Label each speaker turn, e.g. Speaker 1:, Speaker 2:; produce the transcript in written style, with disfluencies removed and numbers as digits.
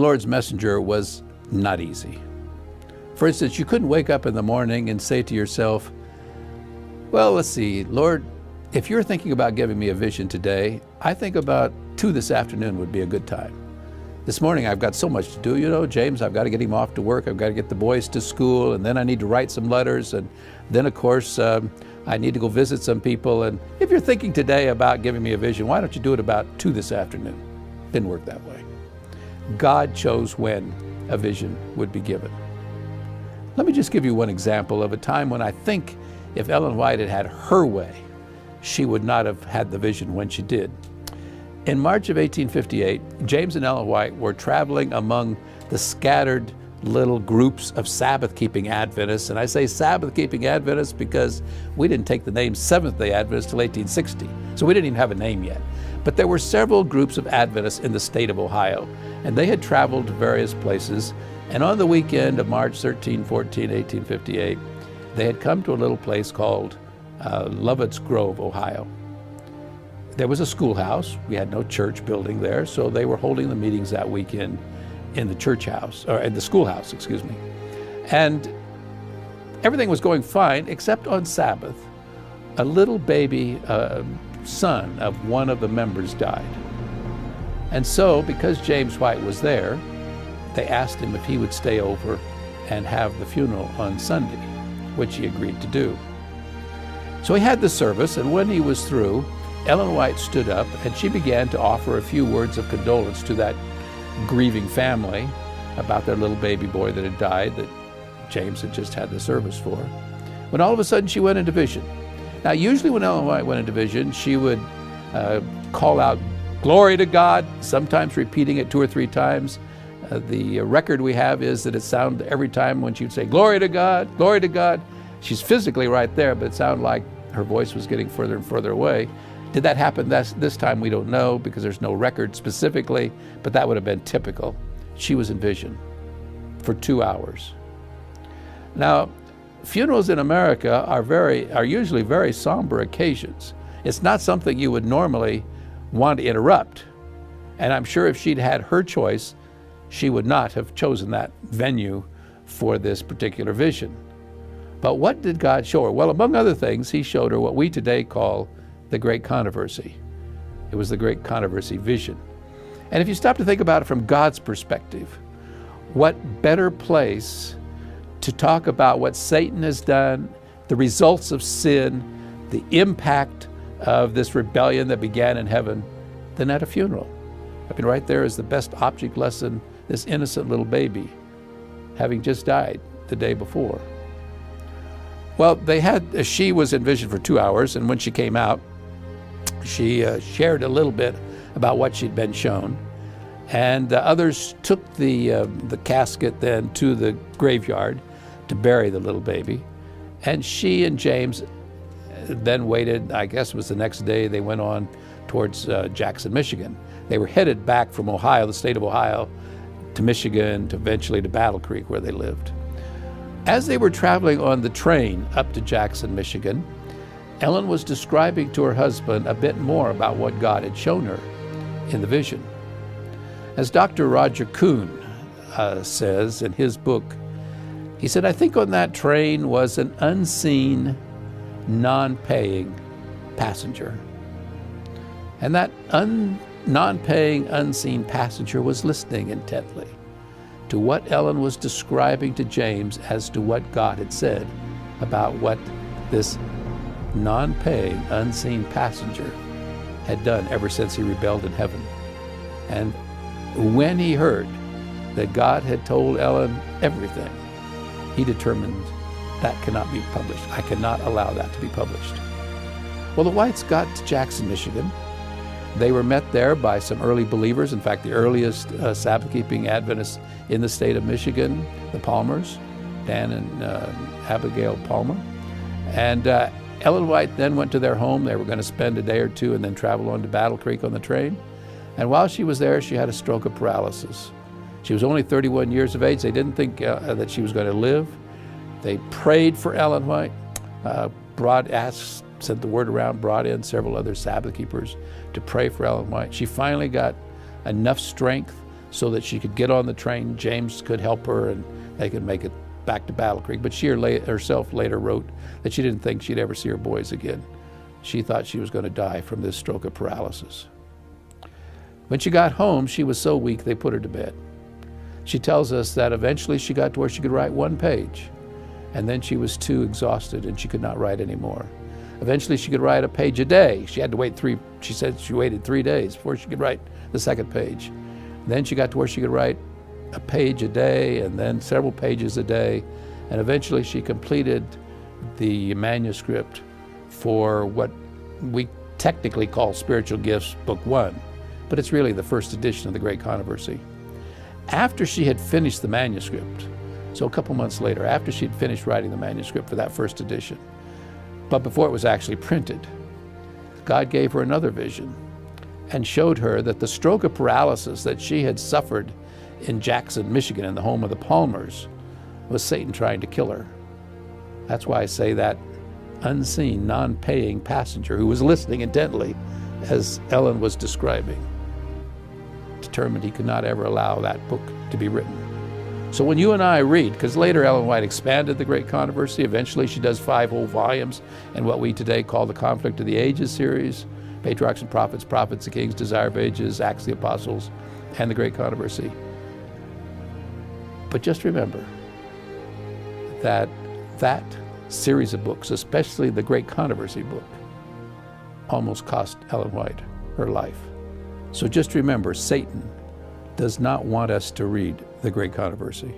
Speaker 1: Lord's messenger was not easy. For instance, you couldn't wake up in the morning and say to yourself, well, let's see, Lord, if you're thinking about giving me a vision today, I think about 2 this afternoon would be a good time. This morning I've got so much to do, you know, James, I've got to get him off to work, I've got to get the boys to school, and then I need to write some letters, and then of course I need to go visit some people. And if you're thinking today about giving me a vision, why don't you do it about 2 this afternoon? Didn't work that way. God chose when a vision would be given. Let me just give you one example of a time when I think if Ellen White had had her way, she would not have had the vision when she did. In March of 1858, James and Ellen White were traveling among the scattered little groups of Sabbath-keeping Adventists. And I say Sabbath-keeping Adventists because we didn't take the name Seventh-day Adventists till 1860. So we didn't even have a name yet. But there were several groups of Adventists in the state of Ohio, and they had traveled to various places. And on the weekend of March 13, 14, 1858, they had come to a little place called Lovett's Grove, Ohio. There was a schoolhouse. We had no church building there, so they were holding the meetings that weekend in the church house, or in the schoolhouse, excuse me. And everything was going fine, except on Sabbath, a little baby son of one of the members died. And so, because James White was there, they asked him if he would stay over and have the funeral on Sunday, which he agreed to do. So he had the service, and when he was through, Ellen White stood up and she began to offer a few words of condolence to that grieving family about their little baby boy that had died, that James had just had the service for, when all of a sudden she went into vision. Now, usually when Ellen White went into vision, she would call out, "Glory to God," sometimes repeating it 2 or 3 times. The record we have is that it sounded every time when she would say, "Glory to God, glory to God." She's physically right there, but it sounded like her voice was getting further and further away. Did that happen this time? We don't know, because there's no record specifically, but that would have been typical. She was in vision for 2 hours. Now, funerals in America are usually very somber occasions. It's not something you would normally want to interrupt. And I'm sure if she'd had her choice, she would not have chosen that venue for this particular vision. But what did God show her? Well, among other things, he showed her what we today call the Great Controversy. It was the Great Controversy vision. And if you stop to think about it from God's perspective, what better place to talk about what Satan has done, the results of sin, the impact of this rebellion that began in heaven, than at a funeral. I mean, right there is the best object lesson, this innocent little baby having just died the day before. Well, she was in vision for 2 hours, and when she came out, she shared a little bit about what she'd been shown. And others took the casket then to the graveyard to bury the little baby. And she and James then waited, I guess it was the next day, they went on towards Jackson, Michigan. They were headed back from Ohio, the state of Ohio, to Michigan, to eventually to Battle Creek, where they lived. As they were traveling on the train up to Jackson, Michigan, Ellen was describing to her husband a bit more about what God had shown her in the vision. As Dr. Roger Kuhn says in his book, he said, "I think on that train was an unseen, non-paying passenger." And that non-paying, unseen passenger was listening intently to what Ellen was describing to James as to what God had said about what this non-paying, unseen passenger had done ever since he rebelled in heaven. And when he heard that God had told Ellen everything, he determined that cannot be published. I cannot allow that to be published. Well, the Whites got to Jackson, Michigan. They were met there by some early believers, in fact, the earliest Sabbath-keeping Adventists in the state of Michigan, the Palmers, Dan and Abigail Palmer. And Ellen White then went to their home. They were going to spend a day or two and then travel on to Battle Creek on the train. And while she was there, she had a stroke of paralysis. She was only 31 years of age. They didn't think that she was going to live. They prayed for Ellen White, sent the word around, brought in several other Sabbath keepers to pray for Ellen White. She finally got enough strength so that she could get on the train. James could help her and they could make it back to Battle Creek. But she herself later wrote that she didn't think she'd ever see her boys again. She thought she was going to die from this stroke of paralysis. When she got home, she was so weak they put her to bed. She tells us that eventually she got to where she could write 1 page, and then she was too exhausted and she could not write anymore. Eventually she could write a page a day. She had to wait she said she waited 3 days before she could write the 2nd page. Then she got to where she could write a page a day and then several pages a day, and eventually she completed the manuscript for what we technically call Spiritual Gifts, Book 1, but it's really the first edition of The Great Controversy. After she had finished the manuscript, so a couple months later, after she'd finished writing the manuscript for that first edition, but before it was actually printed, God gave her another vision and showed her that the stroke of paralysis that she had suffered in Jackson, Michigan, in the home of the Palmers, was Satan trying to kill her. That's why I say that unseen, non-paying passenger who was listening intently as Ellen was describing, determined he could not ever allow that book to be written. So when you and I read, because later Ellen White expanded The Great Controversy, eventually she does 5 whole volumes in what we today call the Conflict of the Ages series, Patriarchs and Prophets, Prophets and Kings, Desire of Ages, Acts of the Apostles, and The Great Controversy. But just remember that that series of books, especially the Great Controversy book, almost cost Ellen White her life. So just remember, Satan does not want us to read The Great Controversy.